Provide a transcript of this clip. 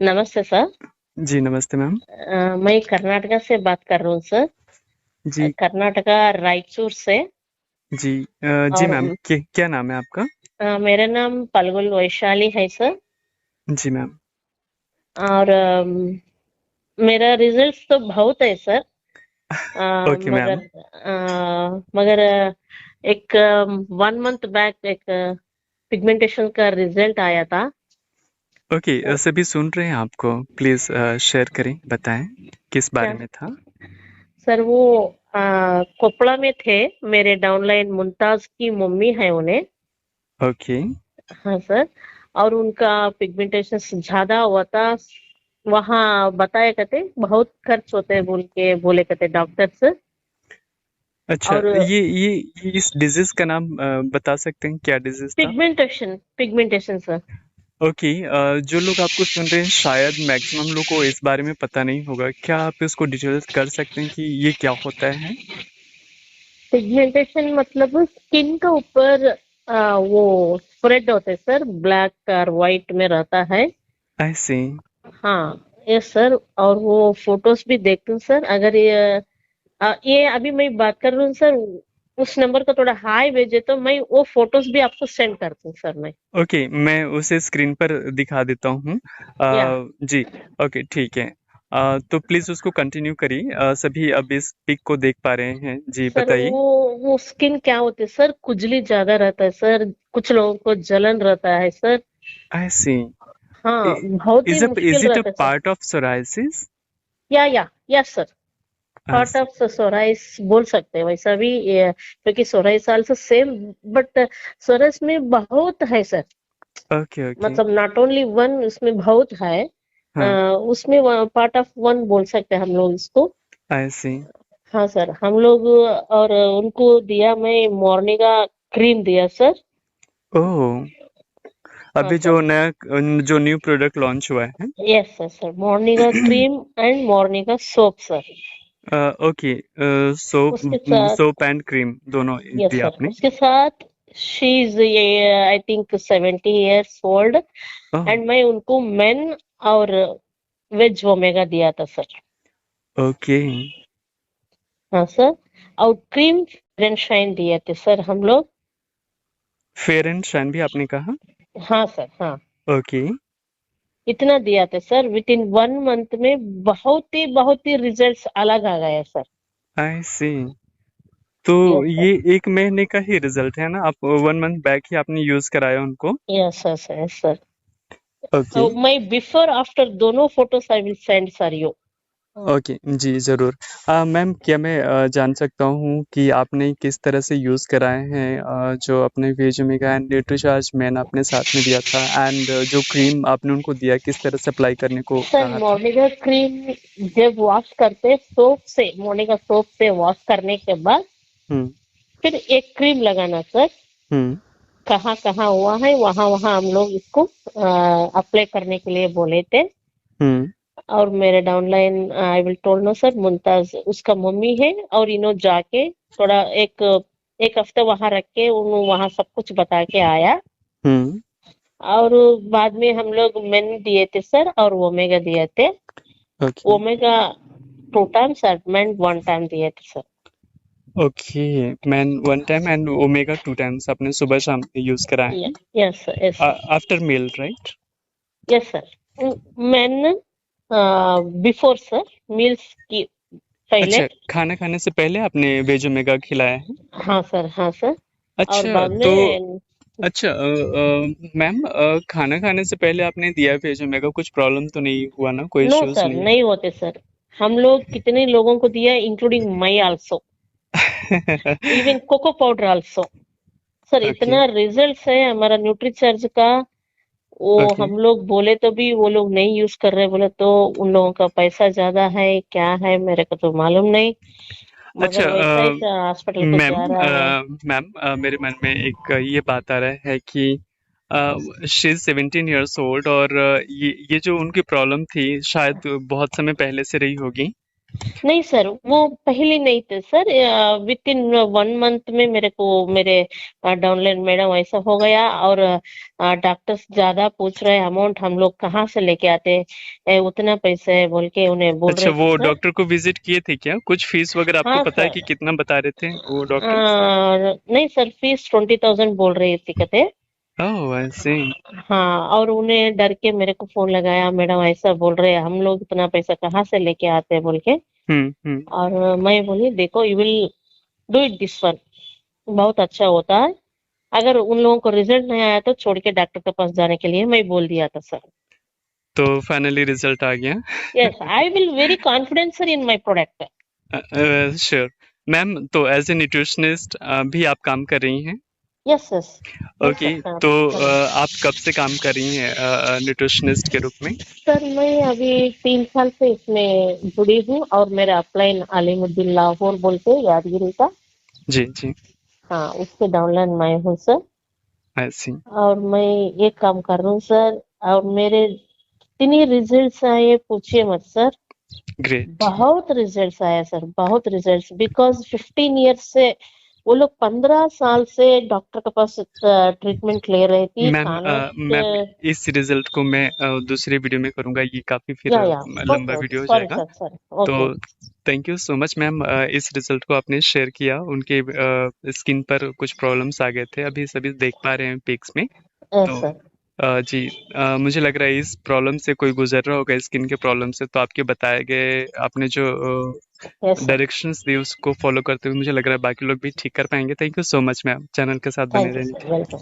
नमस्ते सर। जी, नमस्ते मैम। मैं कर्नाटका से बात कर रहा हूँ सर। जी, कर्नाटका रायचूर से। जी जी और मैम, क्या नाम है आपका? मेरा नाम पलगुल वैशाली है सर। जी मैम। और मेरा रिजल्ट तो बहुत है सर। Okay ma'am. मगर एक 1 मंथ बैक एक पिगमेंटेशन का रिजल्ट आया था। ओके, वो सभी सुन रहे हैं आपको। प्लीज़ शेयर करें, बताएं किस बारे क्या में था? सर, वो कोपड़ा में थे। मेरे डाउनलाइन मुमताज की मम्मी है उन्हें। ओके, हाँ सर। और उनका पिगमेंटेशन ज्यादा हुआ था। वहाँ बताया कहते बहुत खर्च होते हैं बोल के बोले कहते डॉक्टर्स। अच्छा, और ये इस डिज़ीज़ का नाम बता सकते हैं, क्या डिज़ीज़ था? Pigmentation pigmentation sir. ओके, जो लोग आपको सुन रहे हैं, शायद मैक्सिमम लोग को इस बारे में पता नहीं होगा। क्या आप इसको डिटेल्स कर सकते हैं कि ये क्या होता है? पिगमेंटेशन मतलब स्किन के ऊपर वो स्प्रेड होते हैं सर, ब्लैक और व्हाइट में रहता है। आई सी। हाँ ये सर। और वो फोटोज भी देखती हूँ सर। अगर ये अभी मैं बात कर रही हूँ सर, उस नंबर का थोड़ा हाई भेजे तो मैं वो फोटोज भी आपको सेंड करती हूँ सर मैं। ओके, मैं उसे स्क्रीन पर दिखा देता हूँ। या जी। ओके, ठीक है। तो प्लीज़ उसको कंटिन्यू करिए। सभी अब इस पिक को देख पा रहे हैं। जी, सर, बताइए। वो स्किन क्या होती है सर, खुजली ज्यादा रहता है सर। कुछ लोगों को जलन रहता है सर। आई सी। हाँ, बहुत ही मुश्किल इज इट अ रहता है सर। Part of psoriasis? या sir. I part see. Of psoriasis बोल सकते हैं वैसा भी क्योंकि psoriasis also same. But psoriasis में बहुत है सर। Okay, okay. मतलब नॉट ओनली वन, उसमें बहुत है। हाँ, उसमें पार्ट ऑफ वन बोल सकते हैं हम लोग इसको। आई सी। हाँ सर, हम लोग और उनको दिया, मैं मोर्निंगा क्रीम दिया सर। ओह! हाँ अभी सर। जो न्यू प्रोडक्ट लॉन्च हुआ है। Yes sir sir, moringa cream and moringa soap sir. Okay, soap उसके साथ सोप एंड क्रीम दोनों यस दिया सर, आपने? उसके साथ शी इज ये I think 70 years old. Oh! And मैं उनको मेन और वेज ओमेगा दिया था सर। ओके। हाँ सर। और क्रीम एंड शाइन दिए थे सर हम लोग। फेयर एंड शाइन भी आपने कहा? हाँ सर हाँ। ओके। इतना दिया था सर। विद इन 1 मंथ में बहुत ही रिजल्ट्स अलग आ गए सर। आई सी। तो यस सर। ये 1 महीने का ही रिजल्ट है ना? आप 1 मंथ बैक ही आपने यूज़ कराया उनको? Yes sir sir yes sir. Okay, मैं बिफोर आफ्टर दोनों photos I will send sir you. Okay. जी, ज़रूर। मैम, क्या मैं जान सकता हूँ कि आपने किस तरह से यूज़ कराए हैं, जो अपने वेज ओमेगा एंड न्यूट्रीचार्ज मैंने आपने साथ में दिया था, एंड जो क्रीम आपने उनको दिया, किस तरह से अप्लाई करने को सर कहा था? मोर्निंगा क्रीम जब वॉश करते सोप से, मोर्निंगा सोप से वॉश करने के बाद हुँ, फिर एक क्रीम लगाना सर। हुँ, कहाँ कहाँ हुआ है वहां वहां हम लोग इसको अप्लाई करने के लिए बोले थे। हुँ, और मेरे downline I will told no sir, Mumtaz उसका मम्मी है। और इन्हों जाके थोड़ा एक एक हफ्ते वहां रख के उन्होंने वहां सब कुछ बता के आया। हुँ। और बाद में हम लोग मेन दिए थे सर और ओमेगा दिए थे। ओके, ओमेगा 2 टाइम्स और मेन 1 टाइम दिए थे sir. Okay. Man 1 time and omega 2 times आपने सुबह-शाम यूज़ कराए हैं। Yes sir yes sir after meal, right? Yes sir. Main before sir, meals की पहले। अच्छा, खाना खाने से पहले आपने वेज ओमेगा खिलाया है? हाँ सर हाँ सर। और अच्छा, बाद तो में अच्छा, मैम, खाना खाने से पहले आपने दिया वेज ओमेगा, कुछ प्रॉब्लम तो नहीं हुआ ना? कोई नो इश्यूज़ सर, नहीं? नहीं होते सर। हम लोग कितने लोगों को दिया, including me also, even cocoa powder also. Sir okay, इतना रिजल्ट है हमारा न्यूट्री चार्ज का। वो ओके। हम लोग बोले तो भी वो लोग नहीं यूज कर रहे बोले तो उन लोगों का पैसा ज्यादा है क्या है मेरे को तो मालूम नहीं। अच्छा, मगर वैसा ही हॉस्पिटल को मैम, जा रहा है। मेरे मन में एक ये बात आ रहा है कि शी इज 17 ईयर्स ओल्ड, और ये जो उनकी प्रॉब्लम थी, शायद बहुत समय पहले से रही होगी। नहीं सर, वो पहले नहीं थे सर। विद इन 1 मंथ में मेरे को मेरे डाउनलाइन मैडम ऐसा हो गया। और डॉक्टर्स ज्यादा पूछ रहे अमाउंट, हम लोग कहाँ से लेके आते हैं, उतना पैसे है बोल के उन्हें बोल अच्छा, रहे थे वो सर। डॉक्टर को विजिट किए थे क्या? कुछ फीस वगैरह आपको हाँ पता है सर। कि कितना बता रहे थे वो डॉक्टर्स? नहीं सर, फीस 20,000 बोल रही थी कहते। ओह, आई सी। हाँ, और उन्हें डर के मेरे को फोन लगाया, मैडम ऐसा बोल रहे हैं, हम लोग इतना पैसा कहाँ से लेके आते हैं बोल के। हम्म। और मैं बोली देखो, you will do it this one, बहुत अच्छा होता है। अगर उन लोगों को रिजल्ट नहीं आया तो छोड़ के डॉक्टर के पास जाने के लिए मैं बोल दिया था सर। तो फाइनली रिजल्ट आ गया? Yes, I will very confident sir in my product. Sure. Ma'am, तो एज ए न्यूट्रिशनिस्ट भी आप काम कर रही हैं? Yes yes. Yes okay. Sir. तो आप कब से काम कर रही हैं न्यूट्रिशनिस्ट के रूप में? सर मैं अभी 3 साल से इसमें जुड़ी हूँ, और मेरा अपलाइन आलिमुद्दीन लाहौर बोलते यादगिरी का। जी जी। हाँ, उसके डाउनलाइन मैं हूँ सर। आई सी। और मैं ये काम कर रहा हूँ सर। और मेरे इतनी रिजल्ट्स आए पूछिए मत सर। ग्रेट। बहुत रिजल्ट्स आया सर, बहुत रिजल्ट्स। बिकॉज 15 ईयर्स से, वो लोग 15 साल से डॉक्टर के पास ट्रीटमेंट ले रही थी, मैम, खाना। मैम, इस रिजल्ट को मैं दूसरी वीडियो में करूंगा, ये काफी फिर या लंबा ओके ओके, वीडियो हो सॉरी जाएगा। Sir, sorry. तो okay. Thank you so much ma'am, इस रिजल्ट को आपने शेयर किया। उनके स्किन पर कुछ प्रॉब्लम्स आ गए थे, अभी सभी देख पा रहे हैं पिक्स में। यस तो सर। जी, मुझे लग रहा है इस प्रॉब्लम से कोई गुजर रहा होगा, स्किन के प्रॉब्लम से, तो आपके बताए गए, आपने जो यस सर। डायरेक्शंस दी उसको फॉलो करते हुए मुझे लग रहा है बाकी लोग भी ठीक कर पाएंगे। Thank you so much ma'am, channel के साथ बने थैंक यू रहने सर, के लिए। वेलकम।